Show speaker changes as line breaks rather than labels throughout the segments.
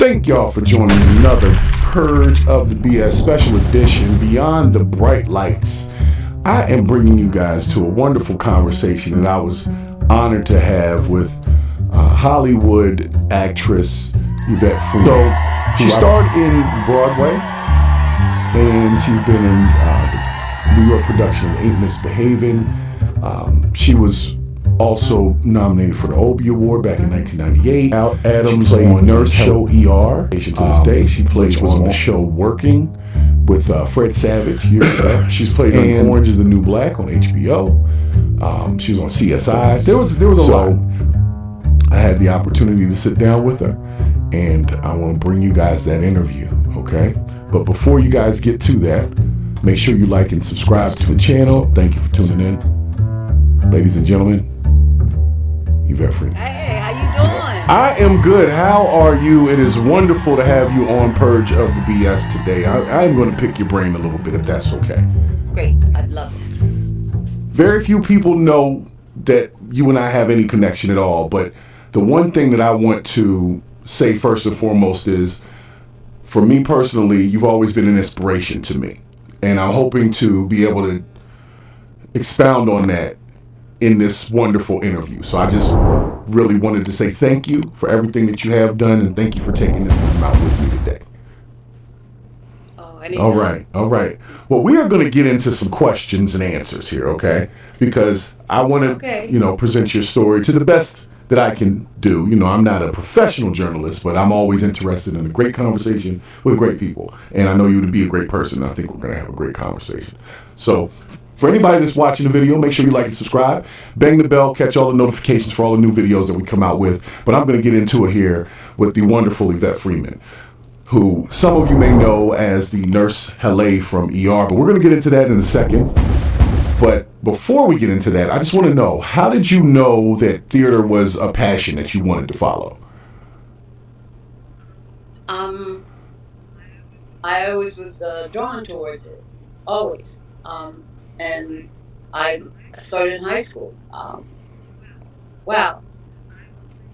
Thank y'all for joining another Purge of the BS special edition, Beyond the Bright Lights. I am bringing you guys to a wonderful conversation that I was honored to have with Hollywood actress Yvette Freeman. So she starred in Broadway, and she's been in the New York production of Ain't Misbehaving. She was also nominated for the Obie Award back in 1998. Adams played on Nurse show ER. To this day, she was on the show Working with Fred Savage. She's played on Orange is the New Black on HBO. She was on CSI. There was a lot. I had the opportunity to sit down with her, and I want to bring you guys that interview, okay? But before you guys get to that, make sure you like and subscribe to the channel. Thank you for tuning in. Ladies and gentlemen, Yvette Freeman.
Hey, how you doing?
I am good. How are you? It is wonderful to have you on Purge of the BS today. I am going to pick your brain a little bit, if that's okay.
Great. I'd love it.
Very few people know that you and I have any connection at all, but the one thing that I want to say first and foremost is, for me personally, you've always been an inspiration to me. And I'm hoping to be able to expound on that in this wonderful interview. So I just really wanted to say thank you for everything that you have done, and thank you for taking this time out with me today.
Oh, anytime.
All right. Well, we are going to get into some questions and answers here, okay? Because I want to, present your story to the best that I can do. I'm not a professional journalist, but I'm always interested in a great conversation with great people. And I know you to be a great person. I think we're going to have a great conversation. So for anybody that's watching the video, make sure you like and subscribe. Bang the bell, catch all the notifications for all the new videos that we come out with. But I'm going to get into it here with the wonderful Yvette Freeman, who some of you may know as the Nurse Haze from ER. But we're going to get into that in a second. But before we get into that, I just want to know, how did you know that theater was a passion that you wanted to follow?
I always was drawn towards it, always. And I started in high school.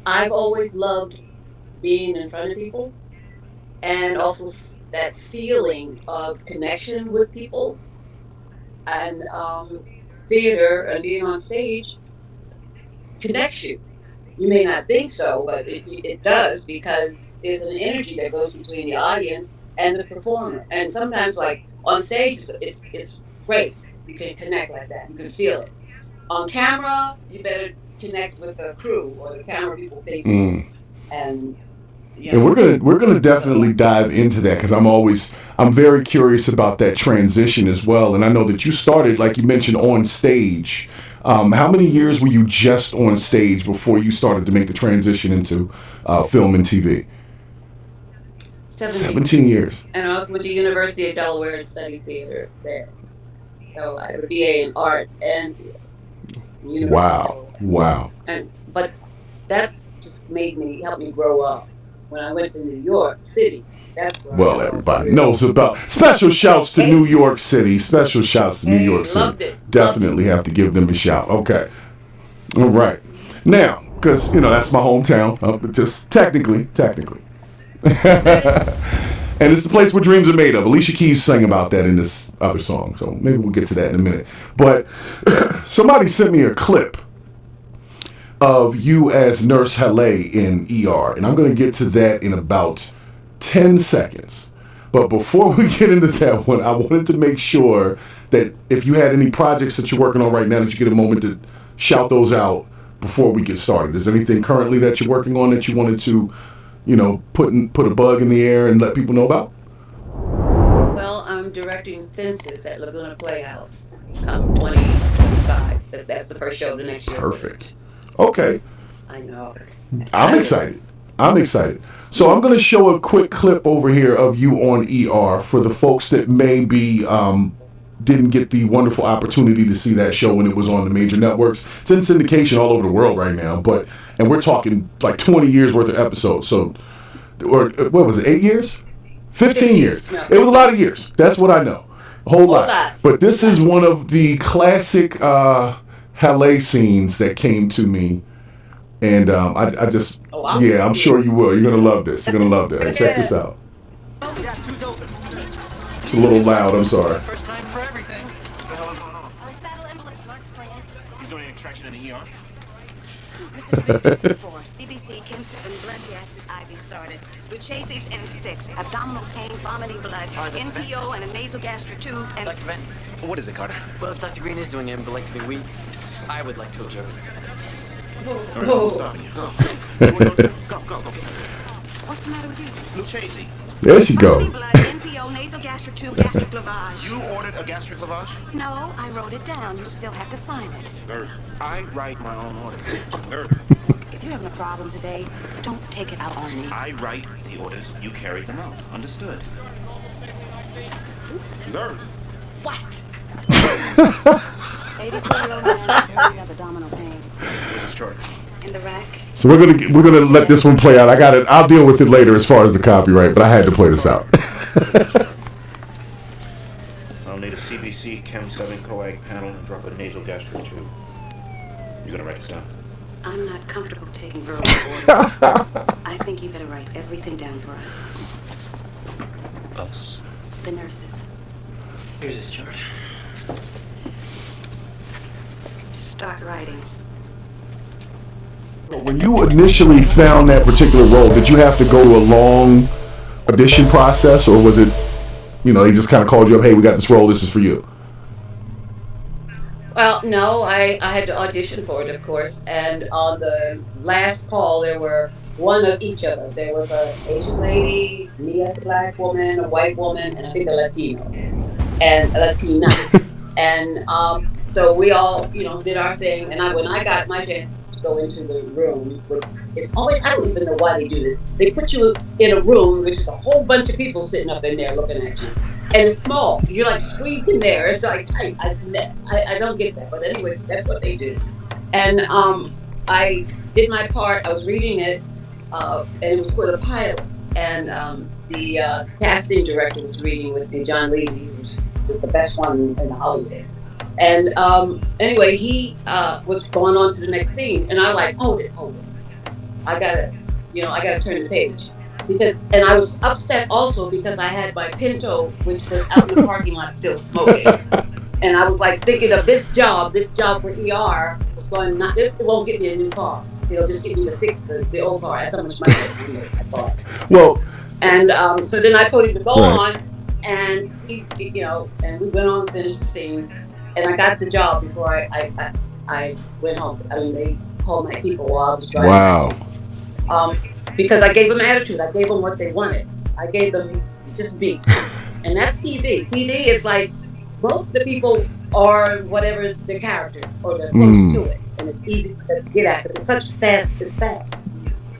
I've always loved being in front of people, and also that feeling of connection with people. And theater and being on stage connects you. You may not think so, but it does, because there's an energy that goes between the audience and the performer. And sometimes, like on stage, it's great. You can connect like that. You can feel it. On camera, you better connect with the crew or the camera people facing. And
we're gonna definitely dive into that, because I'm very curious about that transition as well. And I know that you started, like you mentioned, on stage. How many years were you just on stage before you started to make the transition into film and TV? 17 years.
And I went to University of Delaware and studied theater there. So I have a BA in art and theater.
Wow.
But that just helped me grow up. When I went to New York City, that's where
everybody knows about. Special shouts to New York City. Special shouts to New York City.
Loved it.
Definitely have to give them a shout. Okay. All right. Now, because, that's my hometown. Just technically. And it's the place where dreams are made of. Alicia Keys sang about that in this other song. So maybe we'll get to that in a minute. But somebody sent me a clip of you as Nurse Haze in ER, and I'm going to get to that in about 10 seconds. But before we get into that one, I wanted to make sure that if you had any projects that you're working on right now, that you get a moment to shout those out before we get started. Is there anything currently that you're working on that you wanted to, put a bug in the air and let people know about?
Well, I'm directing Fences at Laguna Playhouse come 2025. That's the first show of the next year.
Perfect. Okay.
I know.
I'm excited. So I'm going to show a quick clip over here of you on ER for the folks that maybe didn't get the wonderful opportunity to see that show when it was on the major networks. It's in syndication all over the world right now, and we're talking like 20 years worth of episodes. So, or what was it, 8 years? 15 years. No. It was a lot of years. That's what I know. A whole lot. But this is one of the classic Haze scenes that came to me, and I just Yeah, I'm sure you will. You're gonna love this. You're gonna love this. Hey, check this out. It's a little loud. I'm sorry.
First time for everything. What the hell is going on? Saddle embolus, Mark's plan. He's doing an extraction in the ER?
Mr. 3 CBC, Chem 7, blood gases IV started. With chases M6, abdominal pain, vomiting blood, NPO, and a nasogastric tube, and...
Dr. Venn.
What is it, Carter?
Well, if Dr. Green is doing embolectomy, I would like to observe it.
All right, I'm sorry. Go. Go.
What's the matter with you?
Lou Chasey,
There she goes.
Vomiting blood, NPO, nasogastric tube, gastric lavage.
you ordered a gastric lavage?
No, I wrote it down. You still have to sign it.
Nurse, I write my own orders. Nurse,
If you're having a problem today, don't take it out on me.
I write the orders, you carry them out. Understood? Nurse.
What? 84-year-old man, very abdominal pain.
Where's his chart?
In the rack.
So we're gonna let this one play out. I got it. I'll deal with it later as far as the copyright, but I had to play this out.
I'll need a CBC Chem 7 coag panel and drop a nasal gastric tube. You gonna write this down?
I'm not comfortable taking verbal orders. I think you better write everything down for us.
Us.
The nurses.
Here's his chart.
Start writing.
When you initially found that particular role, did you have to go to a long audition process, or was it, they just kind of called you up, hey, we got this role, this is for you?
Well, no, I had to audition for it, of course. And on the last call, there were one of each of us. There was an Asian lady, me as a black woman, a white woman, and I think a Latino and a Latina. And so we all, did our thing. And when I got my chance to go into the room, which is always, I don't even know why they do this. They put you in a room, which is a whole bunch of people sitting up in there looking at you. And it's small. You're like squeezed in there. It's like tight. I don't get that. But anyway, that's what they do. And I did my part. I was reading it, and it was for the pilot. And the casting director was reading with me, John Levy, who's the best one in Hollywood. And anyway, he was going on to the next scene. And I like, hold it. I gotta turn the page. And I was upset also because I had my Pinto, which was out in the parking lot still smoking. And I was like thinking of this job for ER was going, it won't get me a new car. Just get me to fix the old car. That's how much money I thought.
Well,
and so then I told him to go on, and he, and we went on and finished the scene. And I got the job before I went home. I mean, they called my people while I was driving.
Wow.
Because I gave them attitude. I gave them what they wanted. I gave them just me. And that's TV. TV is like, most of the people are whatever the characters, or they're close to it. And it's easy to get at because it's fast.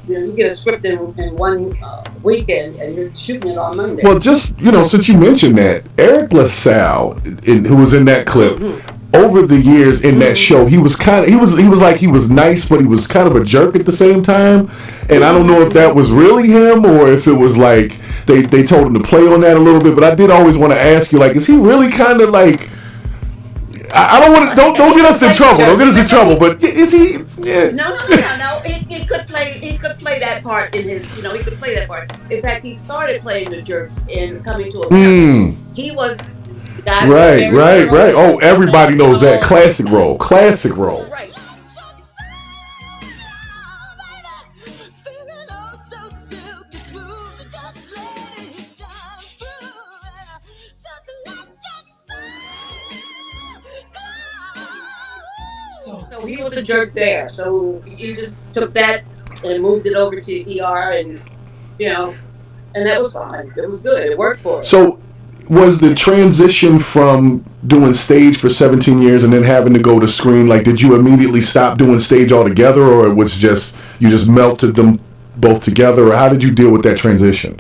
You get a script in one weekend and you're shooting it on Monday.
Well, just, since you mentioned that, Eric LaSalle, who was in that clip, over the years in that show, he was nice, but he was kind of a jerk at the same time. And I don't know if that was really him or if it was like they told him to play on that a little bit. But I did always want to ask you, like, is he really kind of like? I don't want to. Don't get us in trouble. Don't get us in trouble. But is he? Yeah.
No. He could play that part in his. He could play that part. In fact, he started playing the jerk in Coming to America. He was.
Right. Oh, everybody knows that classic role.
Right. So he was a jerk there. So you just took that and moved it over to ER, and and that was fine. It was good. It worked for us.
So was the transition from doing stage for 17 years and then having to go to screen, like, did you immediately stop doing stage altogether, or it was just, you just melted them both together, or how did you deal with that transition?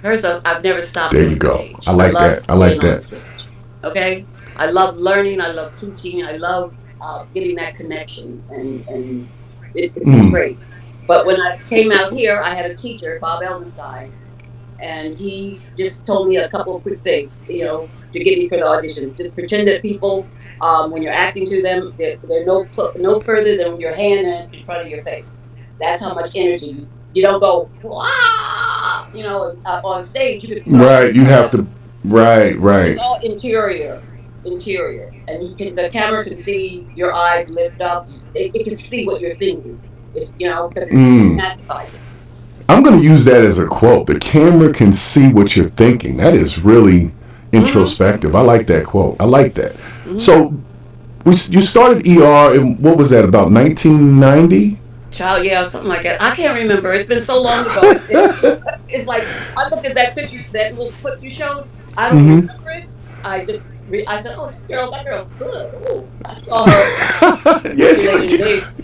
First off, I've never stopped.
There you go.
Stage.
I like that.
Okay? I love learning. I love teaching. I love getting that connection. And it's great. But when I came out here, I had a teacher, Bob Eldenstein, and he just told me a couple of quick things, to get me for the audition. Just pretend that people, when you're acting to them, they're no further than your hand in front of your face. That's how much energy. You don't go, wow, on stage. You can
Right. You have to. Right.
It's
Right.
all interior, and the camera can see your eyes lift up. It can see what you're thinking, because it magnifies it.
I'm going to use that as a quote. The camera can see what you're thinking. That is really introspective. I like that quote. I like that. So, you started ER in, what was that, about 1990?
Child, yeah, something like that. I can't remember. It's been so long ago. It's like I looked at that picture, that little clip you showed. I don't remember it. I said, "Oh, that girl's good." Ooh, I saw her.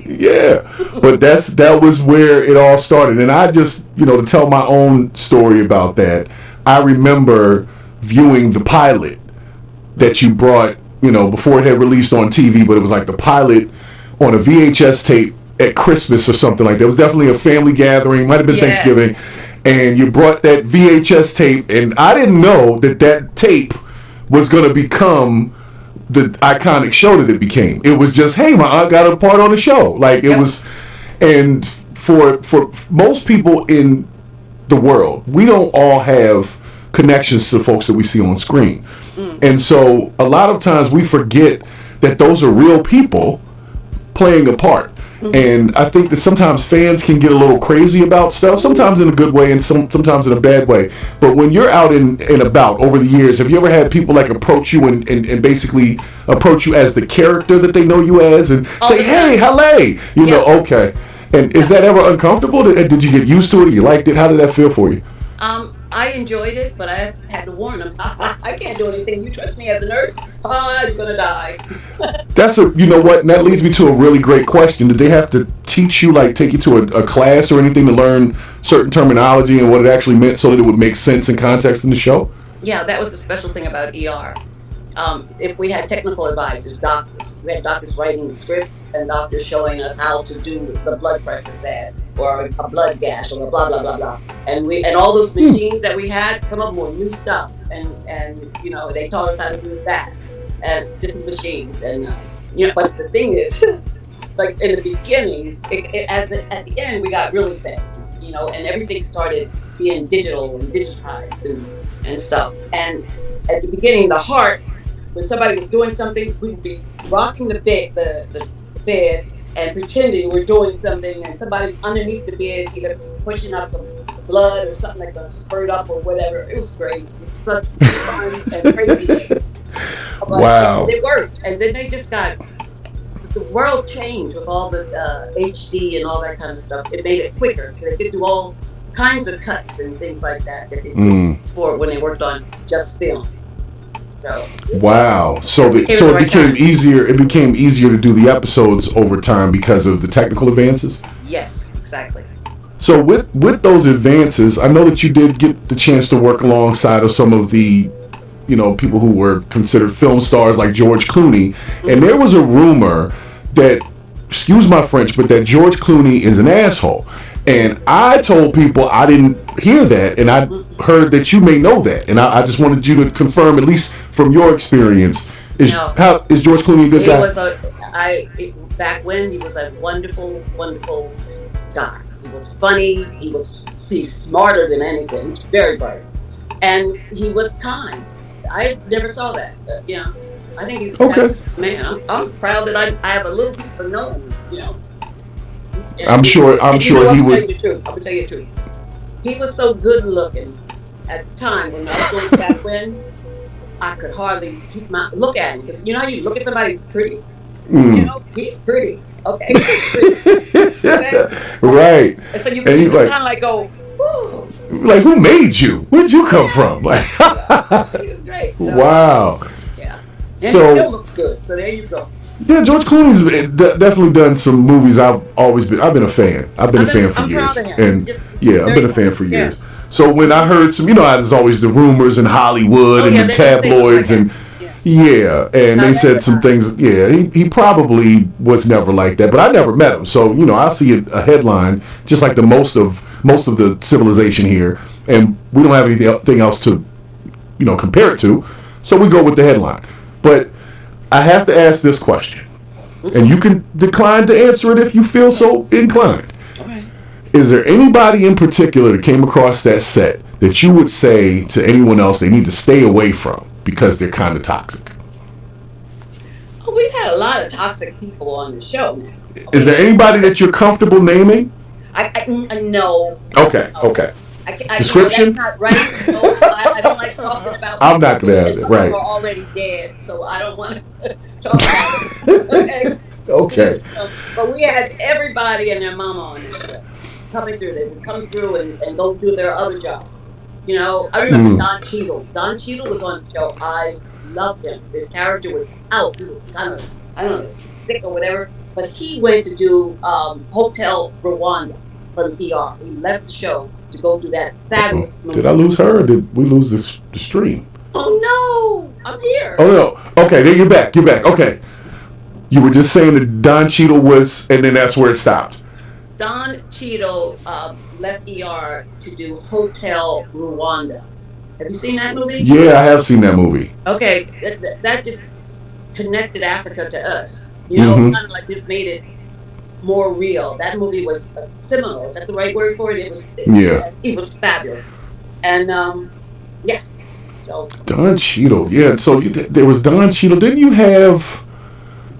Yeah. But that was where it all started. And I just, to tell my own story about that, I remember viewing the pilot that you brought, before it had released on TV, but it was like the pilot on a VHS tape at Christmas or something like that. It was definitely a family gathering, might have been Thanksgiving. And you brought that VHS tape, and I didn't know that tape was going to become the iconic show that it became. It was just, hey, my aunt got a part on the show. Like, it was, and for most people in the world, we don't all have connections to folks that we see on screen. And so a lot of times we forget that those are real people playing a part. And I think that sometimes fans can get a little crazy about stuff, sometimes in a good way and sometimes in a bad way. But when you're out and about over the years, have you ever had people like approach you and basically approach you as the character that they know you as and say, hey, hello, okay. And is that ever uncomfortable? Did you get used to it? You liked it? How did that feel for you?
I enjoyed it, but I had to warn them. I can't do anything. You trust me as a nurse? You're gonna die.
You know what? And that leads me to a really great question. Did they have to teach you, like, take you to a class or anything to learn certain terminology and what it actually meant so that it would make sense and context in the show?
Yeah, that was the special thing about ER. If we had technical advisors, doctors, we had doctors writing the scripts and doctors showing us how to do the blood pressure test or a blood gash or a blah blah blah blah. And all those machines that we had, some of them were new stuff, and they taught us how to do that and different machines. And but the thing is, like in the beginning, at the end we got really fancy, and everything started being digital and digitized and stuff. And at the beginning, the heart. When somebody was doing something, we would be rocking the bed and pretending we're doing something, and somebody's underneath the bed, either pushing up some blood or something like gonna spurt up or whatever. It was great. It was such fun and craziness.
Wow.
It worked, and then they just got the world changed with all the HD and all that kind of stuff. It made it quicker, so they could do all kinds of cuts and things like that they did before when they worked on just film. So
wow. So it became easier. It became easier to do the episodes over time because of the technical advances.
Yes, exactly.
So with those advances, I know that you did get the chance to work alongside of some of the, people who were considered film stars like George Clooney, and there was a rumor that, excuse my French, but that George Clooney is an asshole. And I told people I didn't hear that, and I heard that you may know that, and I just wanted you to confirm, at least from your experience, is George Clooney a good guy?
Back when, he was a wonderful, wonderful guy. He was funny. He's smarter than anything. He's very bright, and he was kind. I never saw that. I think he's okay. Man, I'm proud that I have a little piece of knowing. I'm sure he would. I'm gonna tell you the truth. He was so good looking at the time when I was going back when I could hardly look at him, because how you look at somebody who's pretty. He's pretty. Okay, he's pretty. Okay?
Right.
And so you just kind of like go, whoo.
Like, who made you? Where'd you come from? Like,
he was great. So,
wow.
Yeah. And he still looks good. So there you go.
Yeah, George Clooney's definitely done some movies I've been a fan. I've been a fan for years. And I've been a fan for years. So when I heard some, there's always the rumors in Hollywood and the tabloids and they said some things. Yeah, he probably was never like that, but I never met him. So, I see a headline just like the most of the civilization here, and we don't have anything else to, compare it to. So we go with the headline. But I have to ask this question, and you can decline to answer it if you feel so inclined.
All right.
Is there anybody in particular that came across that set that you would say to anyone else they need to stay away from because they're kind of toxic?
Oh, we've had a lot of toxic people on the show now.
Is there anybody that you're comfortable naming?
No.
Okay. Description?
That's not right. No, I don't like talking about.
I'm not gonna have it.
Some
Right.
of them are already dead, so I don't want to talk about it.
Okay.
But we had everybody and their mama on this show coming through. They would come through and go do their other jobs. I remember Don Cheadle. Don Cheadle was on the show. I loved him. His character was out. He was kind of, I don't know, sick or whatever. But he went to do Hotel Rwanda from ER. He left the show to go do that fabulous movie.
Did I lose her or did we lose the stream?
Oh no, I'm here.
Oh no. Okay, then you're back. Okay. You were just saying that Don Cheadle was, and then that's where it stopped.
Don Cheadle left ER to do Hotel Rwanda. Have you seen that movie?
Yeah, I have seen that movie.
Okay, that just connected Africa to us. Kind of like this made it more real. That movie was seminal. Is that the right word for it? It was fabulous. And yeah. So
Don Cheadle. Yeah. So there was Don Cheadle. Didn't you have?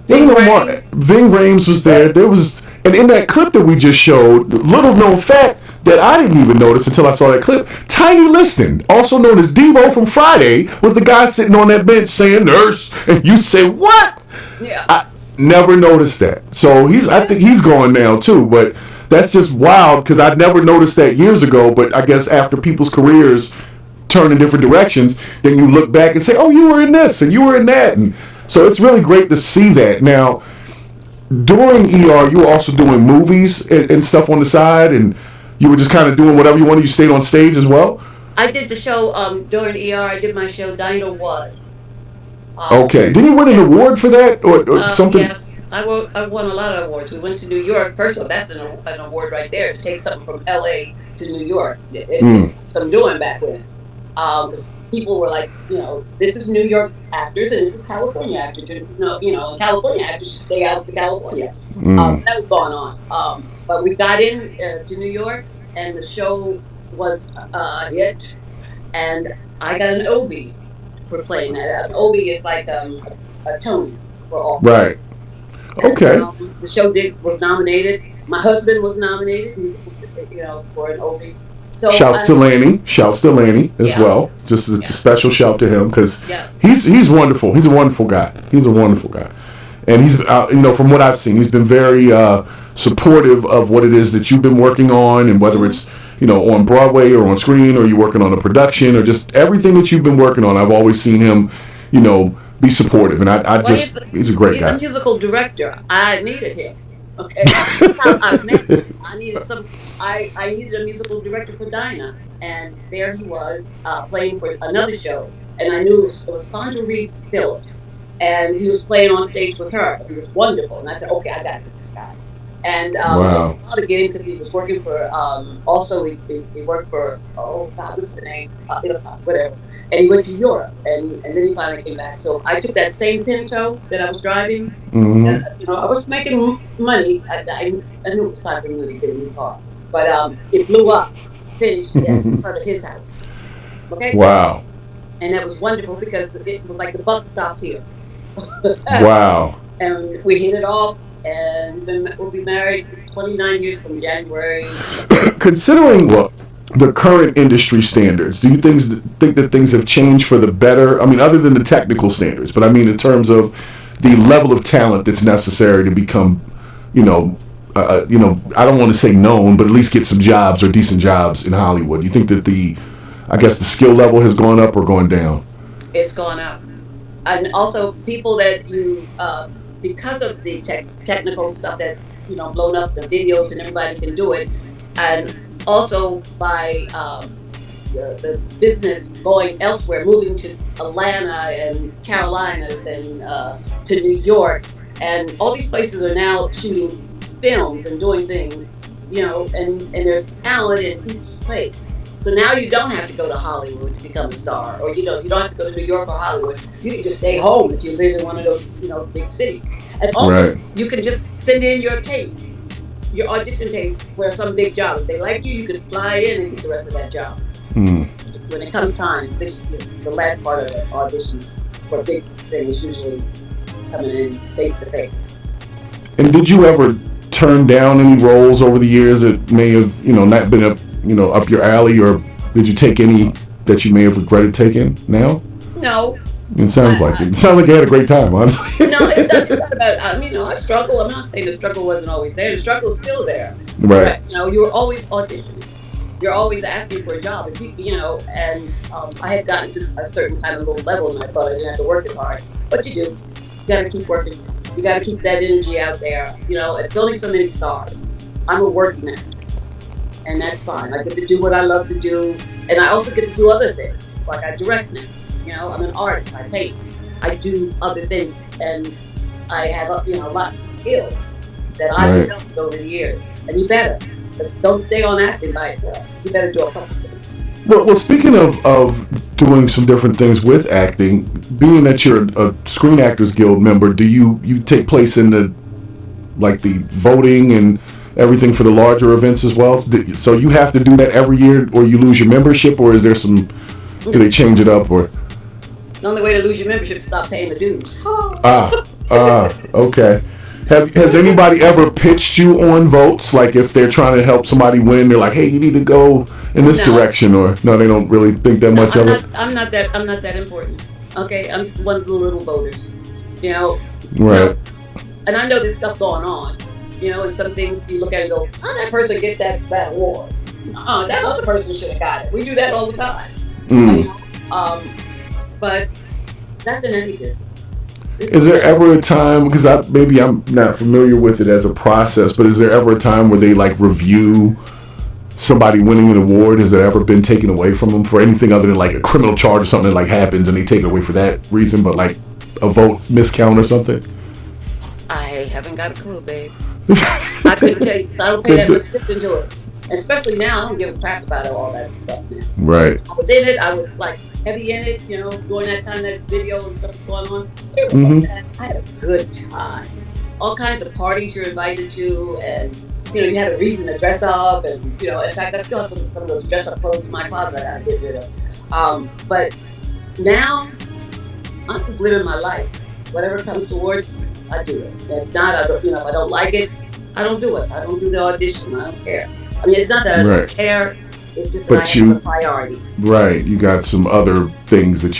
Ving Rhames was there. There was, and in that clip that we just showed, little known fact that I didn't even notice until I saw that clip. Tiny Liston, also known as Debo from Friday, was the guy sitting on that bench saying "nurse," and you say what?
Yeah.
I never noticed that. So I think he's gone now too. But that's just wild because I'd never noticed that years ago. But I guess after people's careers turn in different directions, then you look back and say, "Oh, you were in this and you were in that." And so it's really great to see that. Now, during ER, you were also doing movies and stuff on the side, and you were just kind of doing whatever you wanted. You stayed on stage as well?
I did the show during ER. I did my show Dinah Was.
Okay. Didn't you win an award for that or something?
Yes. I won a lot of awards. We went to New York. First of all, that's an award right there, to take something from LA to New York. Some doing back then. Because people were like, this is New York actors and this is California actors. California actors should stay out of California. So that was going on. But we got in to New York and the show was a hit. And I got an Obie for playing that. An Obie is like a Tony for all.
Right. Okay.
And, the show was nominated. My husband was nominated, for an Obie. So
shouts to Lanny as well. Just a special shout to him because he's wonderful. He's a wonderful guy. And he's from what I've seen, he's been very supportive of what it is that you've been working on, and whether it's on Broadway or on screen, or you're working on a production, or just everything that you've been working on. I've always seen him, be supportive, and he's a great guy.
He's a musical director. I needed him. Okay, that's how I met him. I needed a musical director for Dinah, and there he was playing for another show, and I knew it was Sandra Reeves Phillips, and he was playing on stage with her. He was wonderful, and I said, okay, I got to get this guy. And it took a while to get him because he was working for. Also, he worked for. Oh God, what's the name? Whatever. And he went to Europe, and then he finally came back. So I took that same Pinto that I was driving, and I was making money. I knew it was time for me to get a new car, but it blew up, finished in front of his house. Okay.
Wow.
And that was wonderful because it was like the buck stops here.
Wow.
And we hit it off, and we'll be married 29 years from January.
Considering the current industry standards, do you think that things have changed for the better? I mean, other than the technical standards, but I mean in terms of the level of talent that's necessary to become, I don't want to say known, but at least get some jobs or decent jobs in Hollywood. Do you think that the skill level has gone up or gone down?
It's gone up. And also people that because of the technical stuff that's, blown up, the videos, and everybody can do it, and also by the business going elsewhere, moving to Atlanta and Carolinas and to New York, and all these places are now shooting films and doing things, and there's talent in each place. So now you don't have to go to Hollywood to become a star, or you don't have to go to New York or Hollywood. You can just stay home if you live in one of those big cities. And also you can just send in your tape your audition tape for some big job. If they like you, you could fly in and get the rest of that job.
Mm.
When it comes time, the last part of the audition for a big thing is usually coming in face to face.
And did you ever turn down any roles over the years that may have, not been up your alley, or did you take any that you may have regretted taking now?
No.
It sounds like it. It sounds like you had a great time, honestly.
No, it's not about, I struggle. I'm not saying the struggle wasn't always there. The struggle's still there.
Right.
But, you were always auditioning. You're always asking for a job. If and I had gotten to a certain kind of little level, and I thought I didn't have to work as hard. But you do. You got to keep working. You got to keep that energy out there. It's only so many stars. I'm a working actor, and that's fine. I get to do what I love to do, and I also get to do other things. Like I direct now. I'm an artist. I paint. I do other things, and I have lots of skills that I've developed over the years. And you better, don't stay on acting by itself. You better do a couple things.
Well, speaking of doing some different things with acting, being that you're a Screen Actors Guild member, do you take place in the voting and everything for the larger events as well? So you have to do that every year, or you lose your membership, or is there do they change it up, or?
The only way to lose your membership is stop paying the dues.
Okay. Has anybody ever pitched you on votes? Like if they're trying to help somebody win, they're like, "Hey, you need to go in this direction," or no? They don't really think that much of it.
I'm not that important. Okay, I'm just one of the little voters.
Right.
And I know there's stuff going on. And some things you look at and go, "How did that person get that award? That other person should have got it." We do that all the time. But that's in any business.
Is there ever a time, because I'm not familiar with it as a process, but is there ever a time where they review somebody winning an award? Has it ever been taken away from them for anything other than a criminal charge or something that happens and they take it away for that reason, but a vote miscount or something?
I haven't got a clue, babe. I couldn't tell you, because I don't pay that much attention to it. Especially now, I don't give a crap about all that stuff now.
Right.
I was in it. I was heavy in it, during that time that video and stuff was going on. It was I had a good time. All kinds of parties you're invited to, and you had a reason to dress up, and in fact, I still have some of those dress up clothes in my closet I gotta get rid of. But now, I'm just living my life. Whatever comes towards, I do it. If not, I don't. If I don't like it, I don't do it. I don't do the audition. I don't care. I mean, it's not that I don't care. It's just that I have the priorities.
Right. You got some other things that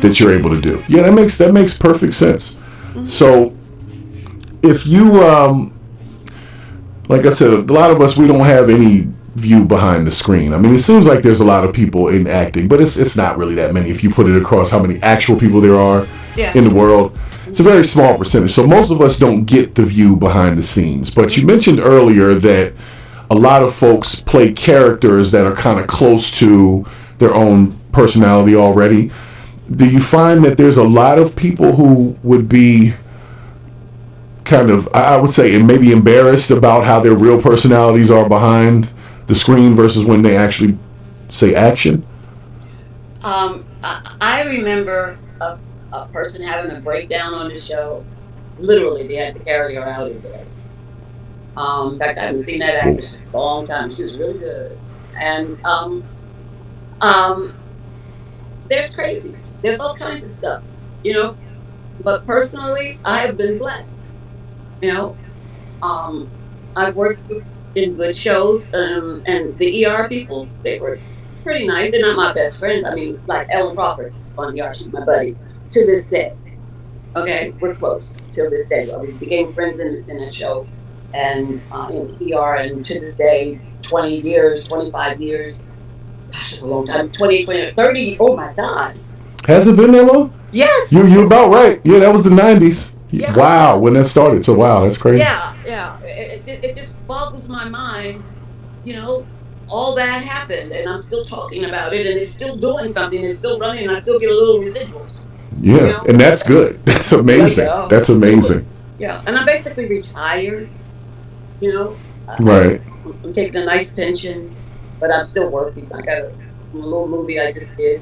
that you're able to do. Yeah, that makes perfect sense. Mm-hmm. So, if you, like I said, a lot of us, we don't have any view behind the screen. I mean, it seems like there's a lot of people in acting, but it's not really that many. If you put it across how many actual people there are in the world, it's a very small percentage. So most of us don't get the view behind the scenes. But you mentioned earlier that a lot of folks play characters that are kind of close to their own personality already. Do you find that there's a lot of people who would be kind of, I would say, maybe embarrassed about how their real personalities are behind the screen versus when they actually say action?
I remember a person having a breakdown on the show. Literally, they had to carry her out of bed. In fact, I haven't seen that actress in a long time. She was really good. And there's crazies. There's all kinds of stuff, But personally, I have been blessed. I've worked in good shows, and the ER people, they were pretty nice. They're not my best friends. I mean, like Ellen Crawford on ER, she's my buddy to this day. Okay, we're close till this day. We became friends in that show. And in ER, and to this day, 20 years, 25 years, gosh, it's a long time, 20, 30, oh my God.
Has it been that long?
Yes.
You're about right. Yeah, that was the 90s.
Yeah.
Wow, when that started. So wow, that's crazy.
Yeah. It just boggles my mind, all that happened, and I'm still talking about it, and it's still doing something, it's still running, and I still get a little residuals.
Yeah, and that's good. That's amazing.
Yeah.
That's amazing.
Yeah, and I'm basically retired.
Right.
I'm taking a nice pension, but I'm still working. I got a little movie I just did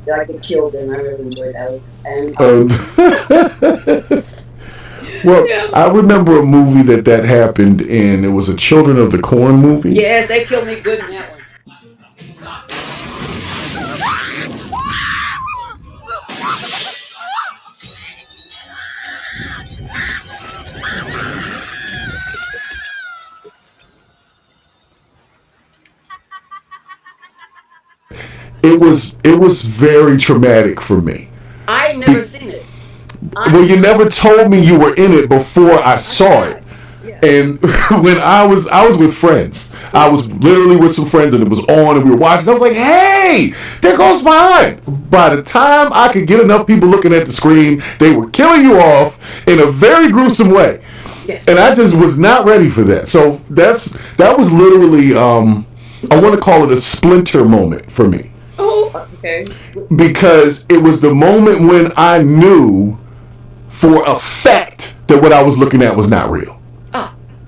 that I get killed in. I really enjoyed those. And
Well, I remember a movie that happened in. It was a Children of the Corn movie.
Yes, they killed me good in that one.
It was very traumatic for me.
I never seen it.
Well, you never told me you were in it before I saw it.
Yeah.
And when I was with friends. I was literally with some friends and it was on and we were watching. I was like, hey, there goes my aunt. By the time I could get enough people looking at the screen, they were killing you off in a very gruesome way.
Yes.
And I just was not ready for that. So that was literally, I want to call it a splinter moment for me.
Oh, okay.
Because it was the moment when I knew for a fact that what I was looking at was not real.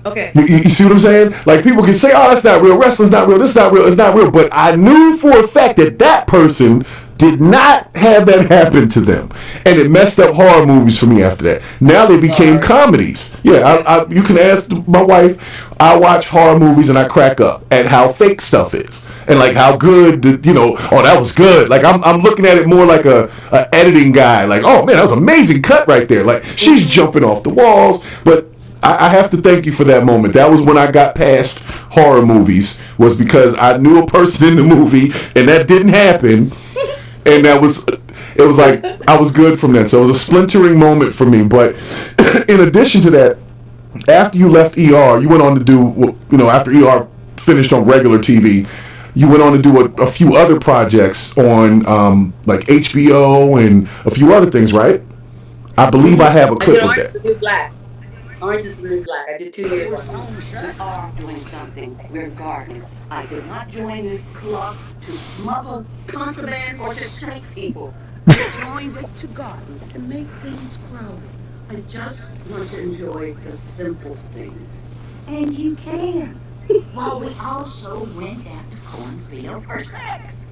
Okay.
You see what I'm saying? Like, people can say, oh, that's not real, wrestling's not real, this is not real, it's not real. But I knew for a fact that person did not have that happen to them. And it messed up horror movies for me after that. Now they became comedies. Yeah, you can ask my wife, I watch horror movies and I crack up at how fake stuff is. And like how good, oh, that was good. Like I'm looking at it more like a editing guy. Like, oh man, that was an amazing cut right there. Like, she's jumping off the walls. But I have to thank you for that moment. That was when I got past horror movies, was because I knew a person in the movie and that didn't happen. And it was like I was good from that. So it was a splintering moment for me. But in addition to that, after you left ER, you went on to do, after ER finished on regular TV, you went on to do a few other projects on like HBO and a few other things, right? I believe I have a clip of that.
Orange is the New Black. Orange is the New Black. I did 2 years.
We are doing something. We're gardening. I did not join this club to smuggle contraband or to shake people. I joined it to garden, to make things grow. I just want to enjoy the simple things. And you can. Well, we also went down to cornfield for sex.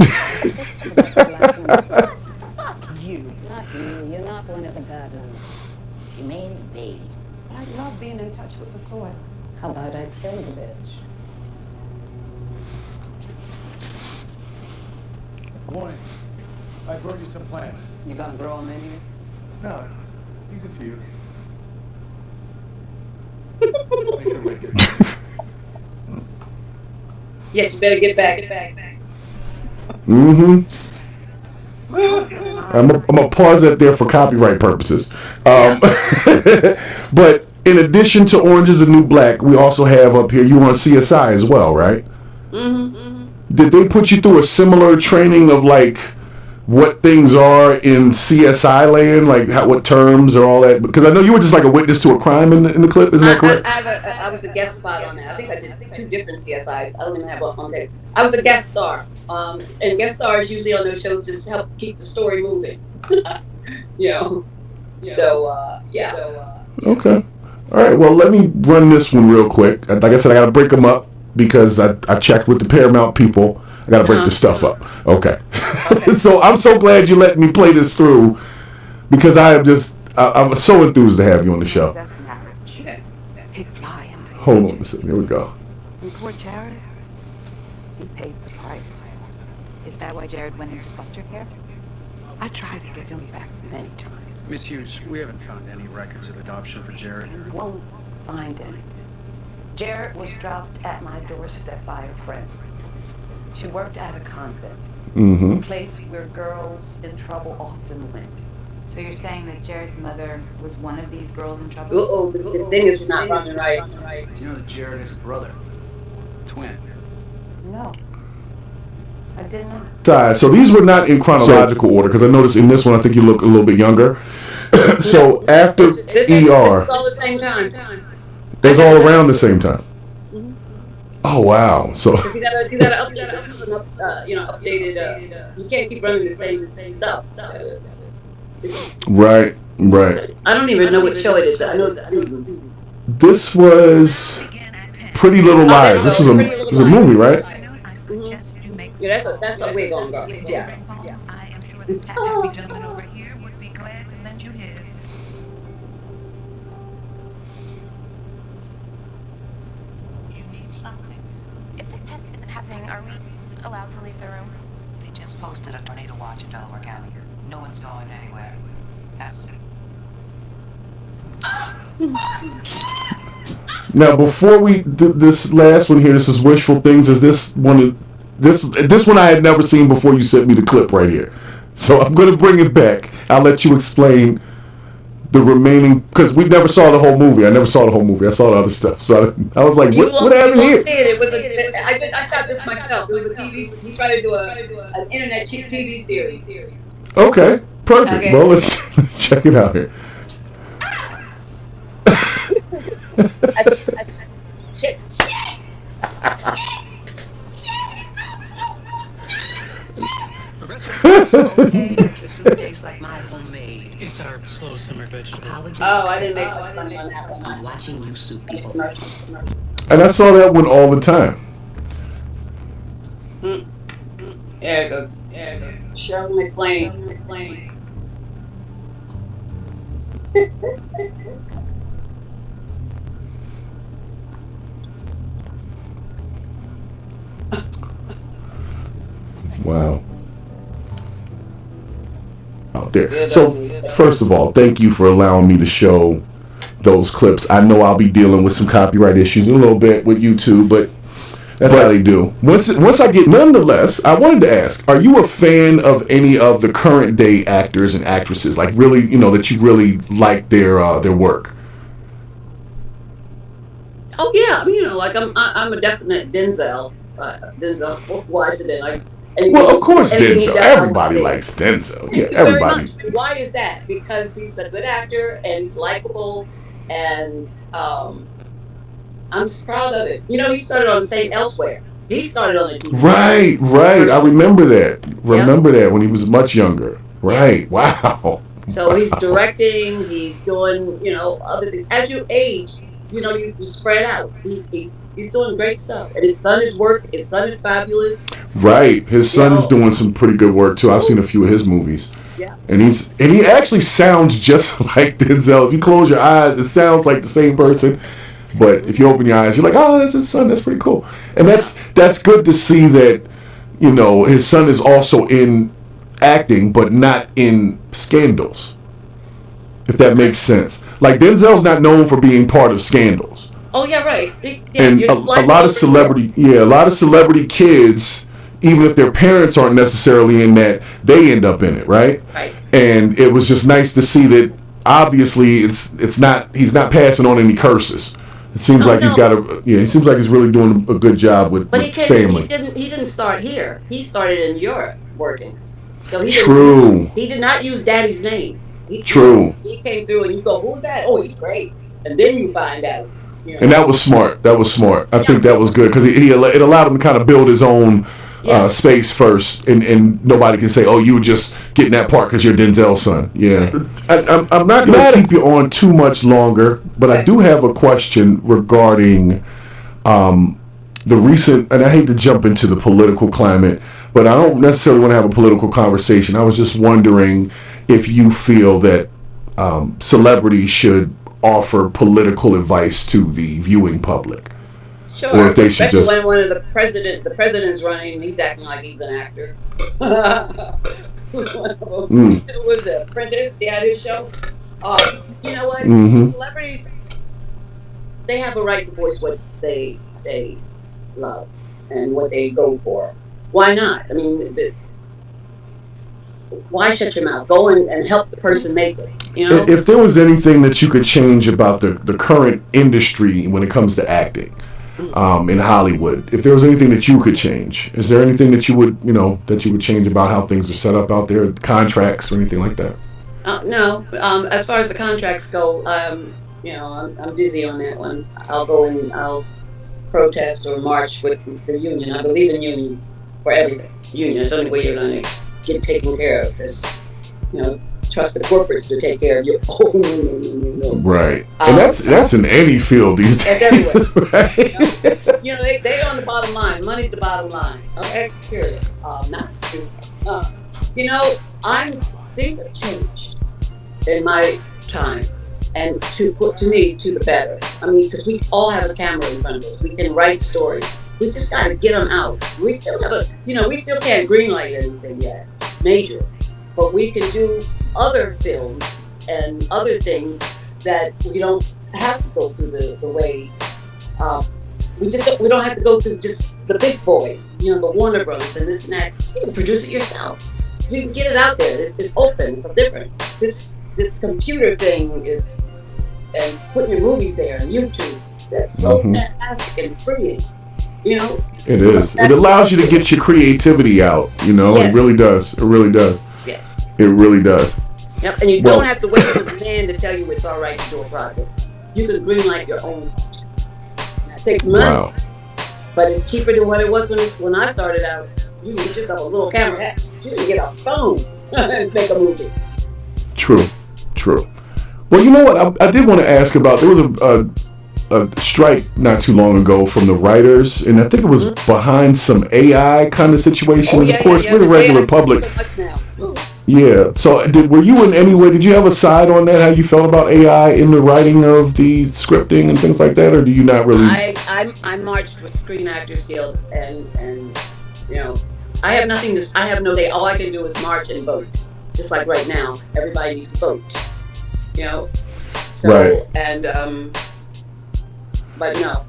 Fuck you.
Not you. You're not one of the gardeners.
You made it, baby.
I love being in touch with the soil. How about I kill the bitch?
Morning. I brought you some plants.
You gonna grow them in here?
No, these are few. Make sure everybody gets them.
Yes, you better get back.
Mm-hmm. I'm gonna pause that there for copyright purposes. But in addition to Orange is the New Black, we also have up here, you on CSI as well, right?
Mm-hmm.
Did they put you through a similar training of like what things are in CSI land, like what terms or all that? Because I know you were just like a witness to a crime in the clip, isn't that correct?
I was a guest spot on that. I think I did 2 different CSIs. I don't even have one on tape. I was a guest star. And guest stars usually on those shows just help keep the story moving. So, yeah.
Okay. All right. Well, let me run this one real quick. Like I said, I got to break them up because I checked with the Paramount people. I got to break this stuff up. Okay. So I'm so glad you let me play this through because I'm so enthused to have you on the show.
That's marriage. He'd fly into it.
Hold on a second. Here we go.
And poor Jared, he paid the price.
Is that why Jared went into foster care?
I tried to get him back many times.
Miss Hughes, we haven't found any records of adoption for Jared.
You won't find any. Jared was dropped at my doorstep by a friend. She worked at a convent, a place where girls in trouble often went.
So you're saying that Jared's mother was one of these girls in trouble?
Uh-oh, the thing is not running right.
Do you know that Jared has a brother? Twin.
No, I did not.
So these were not in chronological order because I noticed in this one I think you look a little bit younger. So after
This is
ER,
all the same time.
it's all around the same time. Oh wow! So
You gotta update. This is enough, updated. You can't keep running the same stuff.
right.
I don't even know what show it is. I know it's Students.
This was Pretty Little Liars. This is a movie, right?
Yeah, that's a wig on go. Yeah.
I am sure this happy gentleman over here would be glad to lend you his.
morning. Are we allowed to leave the room?
They just posted a tornado watch in Delaware County. No one's going anywhere. Absolutely.
Now, before we do this last one here, this is Wishful Things. Is this one? This one I had never seen before you sent me the clip right here. So I'm going to bring it back. I'll let you explain the remaining, because we never saw the whole movie. I never saw the whole movie. I saw the other stuff. So I was like, what happened here?
It was I shot this myself. It was a TV. We tried to do an internet TV series.
Okay, perfect. Okay. Well, let's check it out here.
Shit. Okay, it's your suitcase like my homemade.
It's our slow simmer vegetable.
Oh, I didn't make money on that one.
I'm watching you soup people.
And I saw that one all the time.
Yeah, it goes. Cheryl McLean.
Wow. Out there. So, first of all, thank you for allowing me to show those clips. I know I'll be dealing with some copyright issues a little bit with YouTube, but that's how they do. Once I get, nonetheless, I wanted to ask: are you a fan of any of the current day actors and actresses? Like, really, that you really like their work?
Oh yeah, I mean, like I'm a definite Denzel Washington.
Well, of course, Denzel. Everybody likes Denzel. Yeah, everybody.
Why is that? Because he's a good actor and he's likable, and I'm just proud of it. He started on St. Elsewhere. He started on the TV.
Right. I remember that. That when he was much younger. Right. Wow.
So he's directing. He's doing, other things. As you age, you spread out. He's doing great stuff. And his son is fabulous.
Right. His son's doing some pretty good work too. I've seen a few of his movies.
Yeah.
And he actually sounds just like Denzel. If you close your eyes, it sounds like the same person. But if you open your eyes, you're like, oh, that's his son. That's pretty cool. And that's good to see that, his son is also in acting, but not in scandals. If that makes sense. Like, Denzel's not known for being part of scandals.
Oh yeah, right.
And a lot of celebrity kids, even if their parents aren't necessarily in that, they end up in it, right?
Right.
And it was just nice to see that. Obviously, he's not passing on any curses. It seems like he's got he seems like he's really doing a good job with family.
He didn't start here. He started in Europe working. So he did not use Daddy's name. He came through and you go, who's that? Oh, he's great. And then you find out.
And that was smart. I think that was good because it allowed him to kind of build his own space first, and nobody can say, "Oh, you were just getting that part because you're Denzel's son." Yeah, I'm not going to keep you on too much longer, but I do have a question regarding the recent. And I hate to jump into the political climate, but I don't necessarily want to have a political conversation. I was just wondering if you feel that celebrities should offer political advice to the viewing public.
Sure, or if they especially should when one of the president's running, he's acting like he's an actor. It was Apprentice. He had his show. You know what? Celebrities, they have a right to voice what they love and what they go for. Why not? I mean, why shut your mouth? Go and help the person make it.
If there was anything that you could change about the current industry when it comes to acting, in Hollywood, if there was anything that you could change, is there anything that you would change about how things are set up out there, contracts or anything like that?
No. As far as the contracts go, I'm dizzy on that one. I'll go and I'll protest or march with the union. I believe in union for everything. Union. That's the only way you're going to get taken care of. Because, trust the corporates to take care of your own.
Right. And that's in any field these days.
That's everywhere. Right? They on the bottom line. Money's the bottom line. Okay, period. Not true. Things have changed in my time, and to me, to the better. I mean, because we all have a camera in front of us. We can write stories. We just got to get them out. We still have we still can't greenlight anything yet, major, but we can do other films and other things that we don't have to go through the way. We don't have to go through just the big boys, the Warner Brothers and this and that. You can produce it yourself. You can get it out there. It's open. It's different. This computer thing is, and putting your movies there on YouTube. That's so fantastic and freeing.
It is. It allows you to get your creativity out.
Yes.
It really does. It really does.
Yes.
It really does.
Yep. And you don't have to wait for the man to tell you it's all right to do a project. You can greenlight your own project. That takes money, but it's cheaper than what it was when I started out. You can get yourself a little camera. You can get a phone and make a movie.
True. Well, you know what? I did want to ask about. There was a strike not too long ago from the writers, and I think it was behind some AI kind of situation. Of course, we're the regular public.
So much now.
Yeah. So, were you in any way? Did you have a side on that? How you felt about AI in the writing of the scripting and things like that, or do you not really?
I marched with Screen Actors Guild, and I have nothing. I have no day. All I can do is march and vote. Just like right now, everybody needs to vote. So
right.
And but no.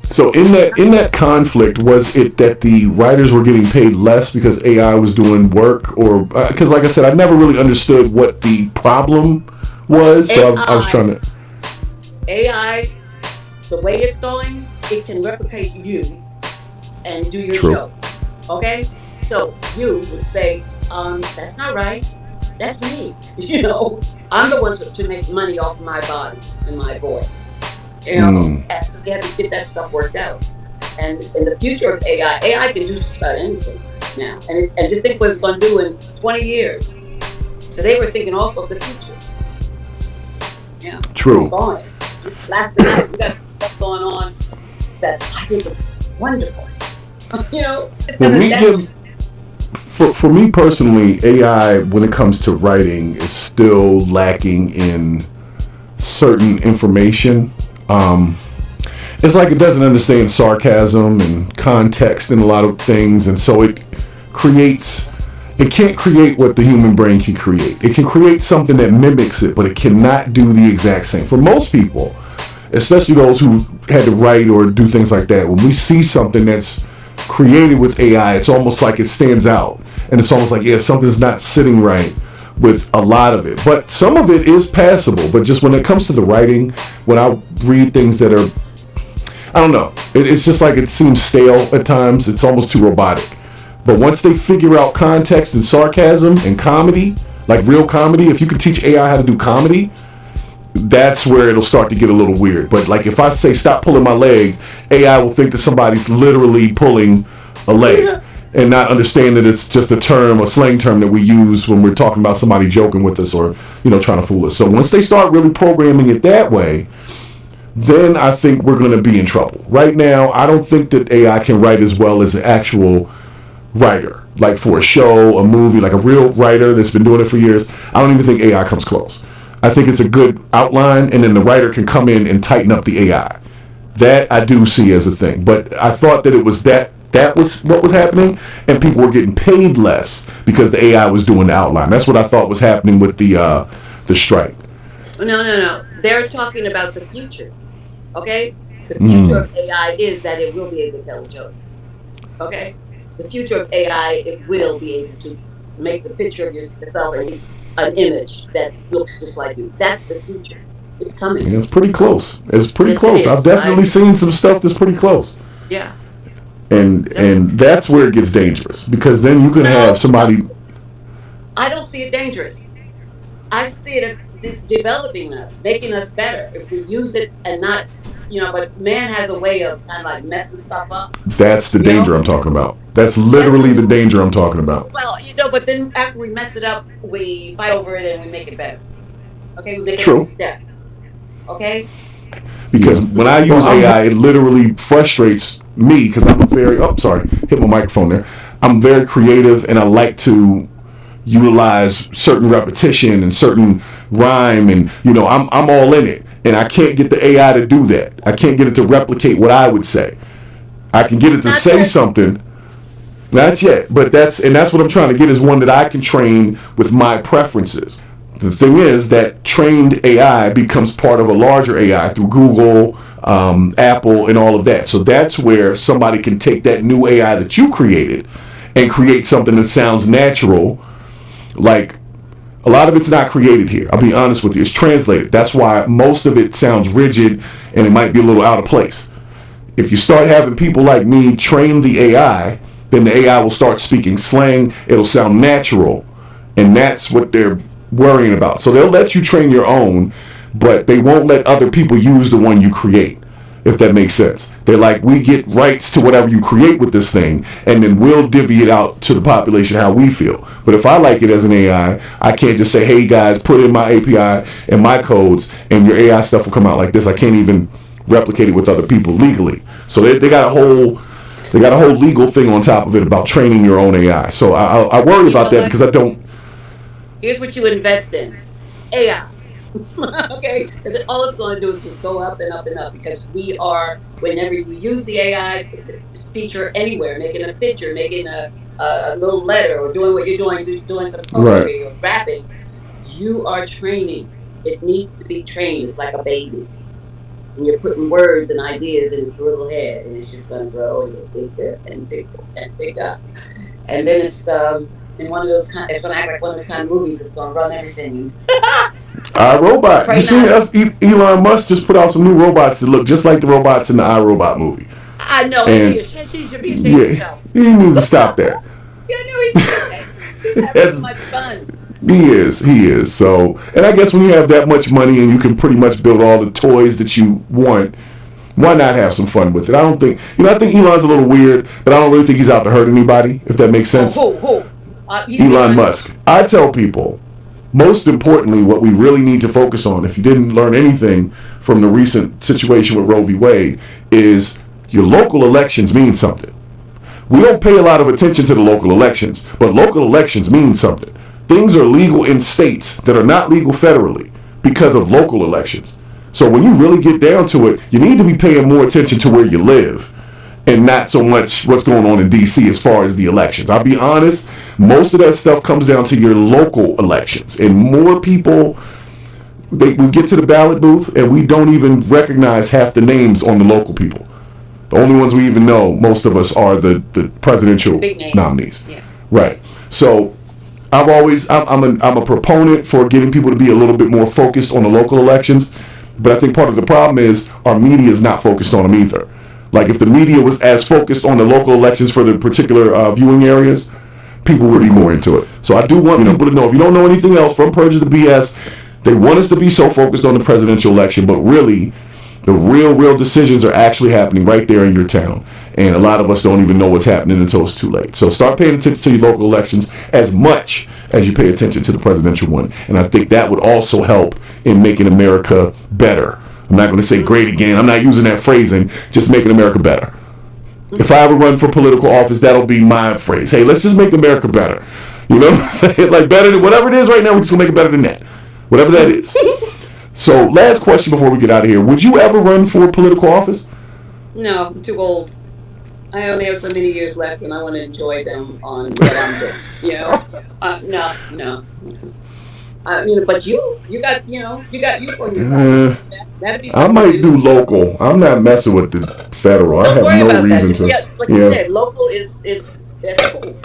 So in that conflict, was it that the writers were getting paid less because AI was doing work, or because, like I said, I never really understood what the problem was. So I was trying to.
AI, the way it's going, it can replicate you and do your show. Okay, so you would say, that's not right. That's me. I'm the one to make money off my body and my voice. And so we have to get that stuff worked out. And in the future of AI can do just about anything now. And just think what it's going to do in 20 years. So they were thinking also of the future. Yeah.
True.
It's gone. It's blasting out. We got some stuff going on that I think is wonderful. It's going to adapt.
For me personally, AI, when it comes to writing, is still lacking in certain information. It's like it doesn't understand sarcasm and context and a lot of things, and so it can't create what the human brain can create. It can create something that mimics it, but it cannot do the exact same. For most people, especially those who had to write or do things like that, when we see something that's created with AI, it's almost like it stands out, and it's almost like something's not sitting right with a lot of it. But some of it is passable, but just when it comes to the writing, when I read things that are, I don't know, it's just like it seems stale at times. It's almost too robotic. But once they figure out context and sarcasm and comedy, like real comedy, if you can teach AI how to do comedy, that's where it'll start to get a little weird. But like if I say stop pulling my leg, AI will think that somebody's literally pulling a leg and not understand that it's just a term, a slang term that we use when we're talking about somebody joking with us or trying to fool us. So once they start really programming it that way, then I think we're going to be in trouble. Right now, I don't think that AI can write as well as an actual writer, like for a show, a movie, like a real writer that's been doing it for years. I don't even think AI comes close. I think it's a good outline, and then the writer can come in and tighten up the AI. That I do see as a thing. But I thought that it was that was what was happening, and people were getting paid less because the AI was doing the outline. That's what I thought was happening with the strike.
No. They're talking about the future. Okay? The future of AI is that it will be able to tell a joke. Okay? The future of AI, it will be able to make the picture of yourself an image that looks just like you. That's the future. It's coming.
It's pretty close. It's pretty
Yes,
close.
it is.
I've definitely seen some stuff that's pretty close.
Yeah.
And that's where it gets dangerous, because then you can have somebody.
I don't see it dangerous. I see it as developing us, making us better if we use it and not, but man has a way of kind of like messing stuff up.
That's the danger I'm talking about. That's literally the danger I'm talking about.
Well, but then after we mess it up, we fight over it and we make it better. Okay, we make
True.
it a step. Okay?
Because when I use AI, it literally frustrates me because I'm hit my microphone there. I'm very creative and I like to utilize certain repetition and certain rhyme, and I'm all in it, and I can't get the AI to do that. I can't get it to replicate what I would say. I can get it to say something. Not yet, but that's what I'm trying to get is one that I can train with my preferences. The thing is that trained AI becomes part of a larger AI through Google, Apple, and all of that. So that's where somebody can take that new AI that you've created and create something that sounds natural. Like, a lot of it's not created here. I'll be honest with you. It's translated. That's why most of it sounds rigid and it might be a little out of place. If you start having people like me train the AI, then the AI will start speaking slang. It'll sound natural. And that's what they're worrying about. So they'll let you train your own, but they won't let other people use the one you create, if that makes sense. They're like, we get rights to whatever you create with this thing, and then we'll divvy it out to the population how we feel. But if I like it as an AI, I can't just say, hey guys, put in my API and my codes, and your AI stuff will come out like this. I can't even replicate it with other people legally. So they got a whole legal thing on top of it about training your own AI. So I worry about that because I don't.
Here's what you invest in: AI. Okay, because all it's going to do is just go up and up and up. Because we are, whenever you use the AI feature anywhere, making a picture, making a little letter, or doing what you're doing some poetry or rapping, you are training. It needs to be trained. It's like a baby. And you're putting words and ideas in its little head, and it's just going to grow and get bigger and bigger and bigger. And then it's in one of those it's going to act like one of those kind of movies that's going to run everything.
iRobot. You see, Elon Musk just put out some new robots that look just like the robots in the iRobot movie.
I know.
And
He should be ashamed of himself.
He needs to stop that.
Yeah, no, he's having too much fun.
He is. So, and I guess when you have that much money and you can pretty much build all the toys that you want, why not have some fun with it? I don't think, I think Elon's a little weird, but I don't really think he's out to hurt anybody, if that makes sense.
Who?
Elon Musk. I tell people, most importantly, what we really need to focus on, if you didn't learn anything from the recent situation with Roe v. Wade, is your local elections mean something. We don't pay a lot of attention to the local elections, but local elections mean something. Things are legal in states that are not legal federally because of local elections. So when you really get down to it, you need to be paying more attention to where you live and not so much what's going on in D.C. as far as the elections. I'll be honest, most of that stuff comes down to your local elections. And more people, we get to the ballot booth and we don't even recognize half the names on the local people. The only ones we even know, most of us, are the presidential nominees.
Yeah.
Right. So I'm a proponent for getting people to be a little bit more focused on the local elections, but I think part of the problem is our media is not focused on them either. Like if the media was as focused on the local elections for the particular viewing areas, people would be more into it. So I do want people to know, if you don't know anything else from Purge of the BS, they want us to be so focused on the presidential election, but really the real decisions are actually happening right there in your town. And a lot of us don't even know what's happening until it's too late. So start paying attention to your local elections as much as you pay attention to the presidential one. And I think that would also help in making America better. I'm not going to say great again. I'm not using that phrasing, just making America better. If I ever run for political office, that'll be my phrase. Hey, let's just make America better. You know what I'm saying? Like better than whatever it is right now, we're just going to make it better than that. Whatever that is. So last question before we get out of here. Would you ever run for political office?
No, I'm too old. I only have so many years left, and I want to enjoy them on what I'm doing. No. But you got you for yourself. That'd be
I might do local. I'm not messing with the federal. I have no reason to.
Yeah, like you said, local is that's cool.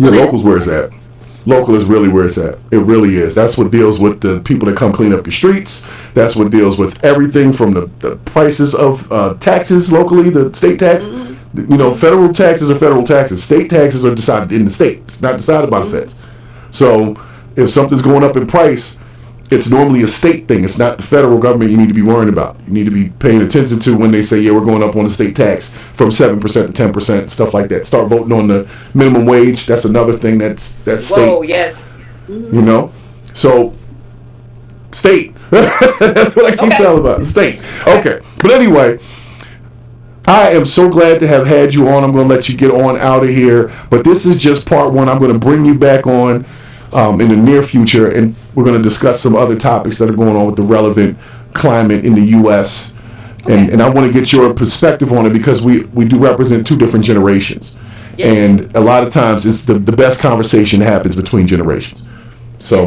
Local's where it's at. Local is really where it's at. It really is. That's what deals with the people that come clean up your streets. That's what deals with everything from the prices of taxes locally, the state tax. Mm-hmm. Federal taxes are federal taxes. State taxes are decided in the state. It's not decided by the feds. So if something's going up in price, it's normally a state thing. It's not the federal government you need to be worrying about. You need to be paying attention to when they say, yeah, we're going up on the state tax from 7% to 10%, stuff like that. Start voting on the minimum wage. That's another thing that's state.
Whoa, yes.
Mm-hmm. So, state. That's what I keep telling about. State. Okay. But anyway, I am so glad to have had you on. I'm going to let you get on out of here. But this is just part one. I'm going to bring you back on in the near future, and we're going to discuss some other topics that are going on with the relevant climate in the U.S. And I want to get your perspective on it because we do represent two different generations.
Yes.
And a lot of times it's the best conversation happens between generations. So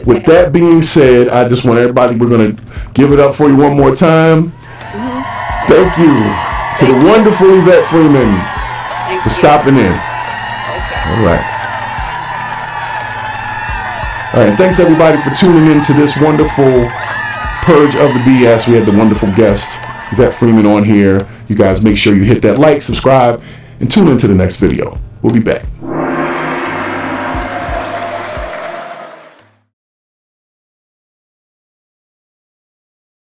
with that being said, I just want everybody, we're going to give it up for you one more time. Thank you to the wonderful Yvette Freeman for stopping in. All right. All right, thanks everybody for tuning in to this wonderful Purge of the BS. We had the wonderful guest, Yvette Freeman, on here. You guys make sure you hit that like, subscribe, and tune into the next video. We'll be back.